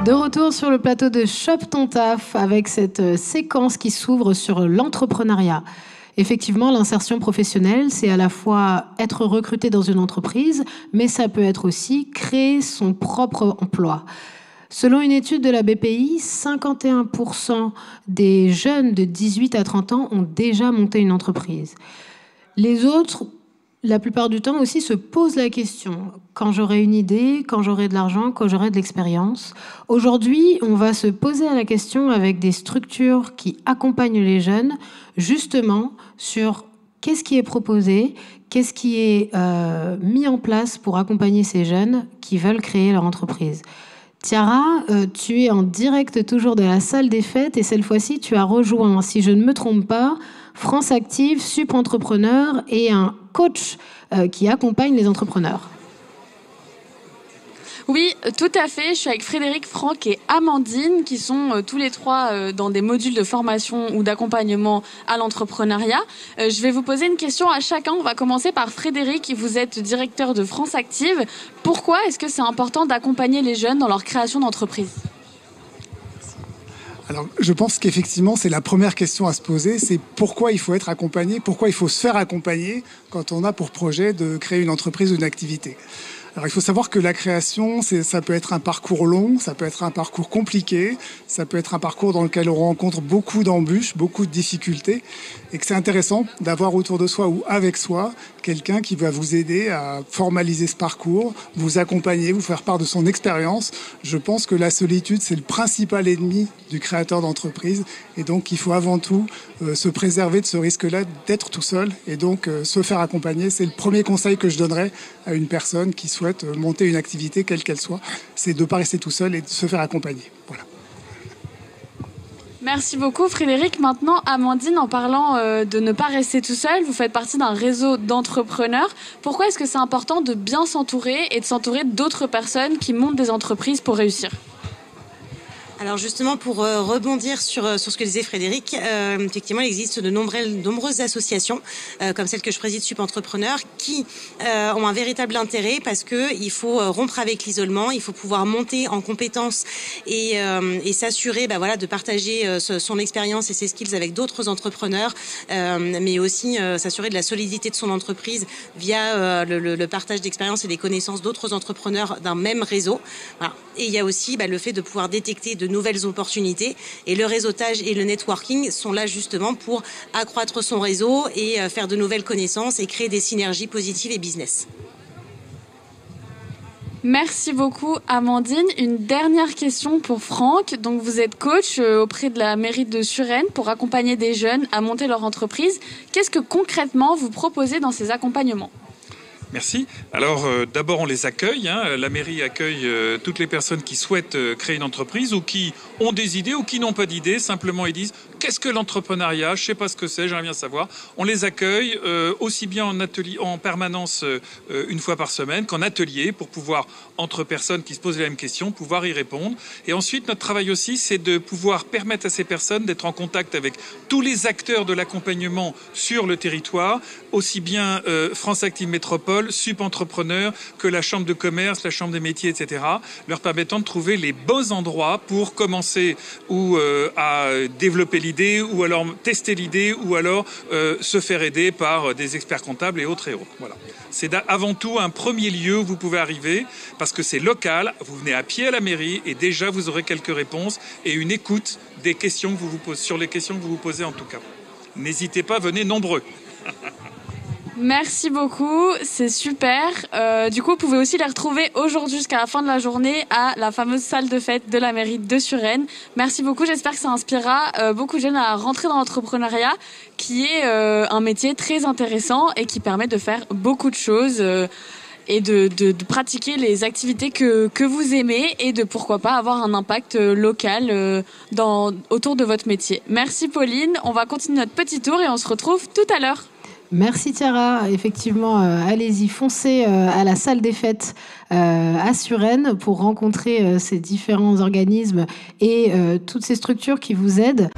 De retour sur le plateau de Chope ton taf avec cette séquence qui s'ouvre sur l'entrepreneuriat. Effectivement, l'insertion professionnelle, c'est à la fois être recruté dans une entreprise, mais ça peut être aussi créer son propre emploi. Selon une étude de la BPI, 51% des jeunes de 18 à 30 ans ont déjà monté une entreprise. Les autres, la plupart du temps aussi, se posent la question. Quand j'aurai une idée, quand j'aurai de l'argent, quand j'aurai de l'expérience. Aujourd'hui, on va se poser la question avec des structures qui accompagnent les jeunes, justement, sur qu'est-ce qui est proposé, qu'est-ce qui est mis en place pour accompagner ces jeunes qui veulent créer leur entreprise. Tiara, tu es en direct toujours de la salle des fêtes et cette fois-ci, tu as rejoint, si je ne me trompe pas, France Active, Sup Entrepreneur et un coach qui accompagne les entrepreneurs. Oui, tout à fait. Je suis avec Frédéric, Franck et Amandine qui sont tous les trois dans des modules de formation ou d'accompagnement à l'entrepreneuriat. Je vais vous poser une question à chacun. On va commencer par Frédéric. Vous êtes directeur de France Active. Pourquoi est-ce que c'est important d'accompagner les jeunes dans leur création d'entreprise ? Alors, je pense qu'effectivement, c'est la première question à se poser, c'est pourquoi il faut être accompagné, pourquoi il faut se faire accompagner quand on a pour projet de créer une entreprise ou une activité. Alors, il faut savoir que la création, ça peut être un parcours long, ça peut être un parcours compliqué, ça peut être un parcours dans lequel on rencontre beaucoup d'embûches, beaucoup de difficultés, et que c'est intéressant d'avoir autour de soi ou avec soi quelqu'un qui va vous aider à formaliser ce parcours, vous accompagner, vous faire part de son expérience. Je pense que la solitude, c'est le principal ennemi du créateur d'entreprise, et donc il faut avant tout se préserver de ce risque-là d'être tout seul, et donc se faire accompagner. C'est le premier conseil que je donnerais à une personne qui souhaite monter une activité, quelle qu'elle soit, c'est de ne pas rester tout seul et de se faire accompagner. Voilà. Merci beaucoup Frédéric. Maintenant, Amandine, en parlant de ne pas rester tout seul, vous faites partie d'un réseau d'entrepreneurs. Pourquoi est-ce que c'est important de bien s'entourer et de s'entourer d'autres personnes qui montent des entreprises pour réussir ? Alors justement, pour rebondir sur ce que disait Frédéric, effectivement, il existe de nombreuses associations, comme celle que je préside, Sup Entrepreneur, qui ont un véritable intérêt parce que il faut rompre avec l'isolement, il faut pouvoir monter en compétences et s'assurer, de partager son expérience et ses skills avec d'autres entrepreneurs, mais aussi s'assurer de la solidité de son entreprise via le partage d'expériences et des connaissances d'autres entrepreneurs d'un même réseau. Voilà. Et il y a aussi le fait de pouvoir détecter de nouvelles opportunités. Et le réseautage et le networking sont là justement pour accroître son réseau et faire de nouvelles connaissances et créer des synergies positives et business. Merci beaucoup Amandine. Une dernière question pour Franck. Donc vous êtes coach auprès de la mairie de Suresnes pour accompagner des jeunes à monter leur entreprise. Qu'est-ce que concrètement vous proposez dans ces accompagnements ? Merci. Alors d'abord on les accueille. La mairie accueille toutes les personnes qui souhaitent créer une entreprise ou qui ont des idées ou qui n'ont pas d'idées. Simplement ils disent qu'est-ce que l'entrepreneuriat ? Je ne sais pas ce que c'est, j'aimerais bien savoir. On les accueille aussi bien en atelier, en permanence une fois par semaine qu'en atelier pour pouvoir, entre personnes qui se posent les mêmes questions, pouvoir y répondre. Et ensuite notre travail aussi c'est de pouvoir permettre à ces personnes d'être en contact avec tous les acteurs de l'accompagnement sur le territoire, aussi bien France Active Métropole, Sup Entrepreneur, que la Chambre de commerce, la Chambre des métiers, etc., leur permettant de trouver les bons endroits pour commencer ou à développer l'idée, ou alors tester l'idée, ou alors se faire aider par des experts comptables et autres et autres. Voilà. C'est avant tout un premier lieu où vous pouvez arriver, parce que c'est local, vous venez à pied à la mairie, et déjà vous aurez quelques réponses et une écoute des questions que vous posez, sur les questions que vous vous posez en tout cas. N'hésitez pas, venez nombreux. Merci beaucoup, c'est super. Du coup, vous pouvez aussi les retrouver aujourd'hui jusqu'à la fin de la journée à la fameuse salle de fête de la mairie de Suresnes. Merci beaucoup, j'espère que ça inspirera beaucoup de jeunes à rentrer dans l'entrepreneuriat, qui est un métier très intéressant et qui permet de faire beaucoup de choses et de pratiquer les activités que vous aimez et de pourquoi pas avoir un impact local autour de votre métier. Merci Pauline, on va continuer notre petit tour et on se retrouve tout à l'heure. Merci Tiara. Effectivement, allez-y, foncez à la salle des fêtes à Suresnes pour rencontrer ces différents organismes et toutes ces structures qui vous aident.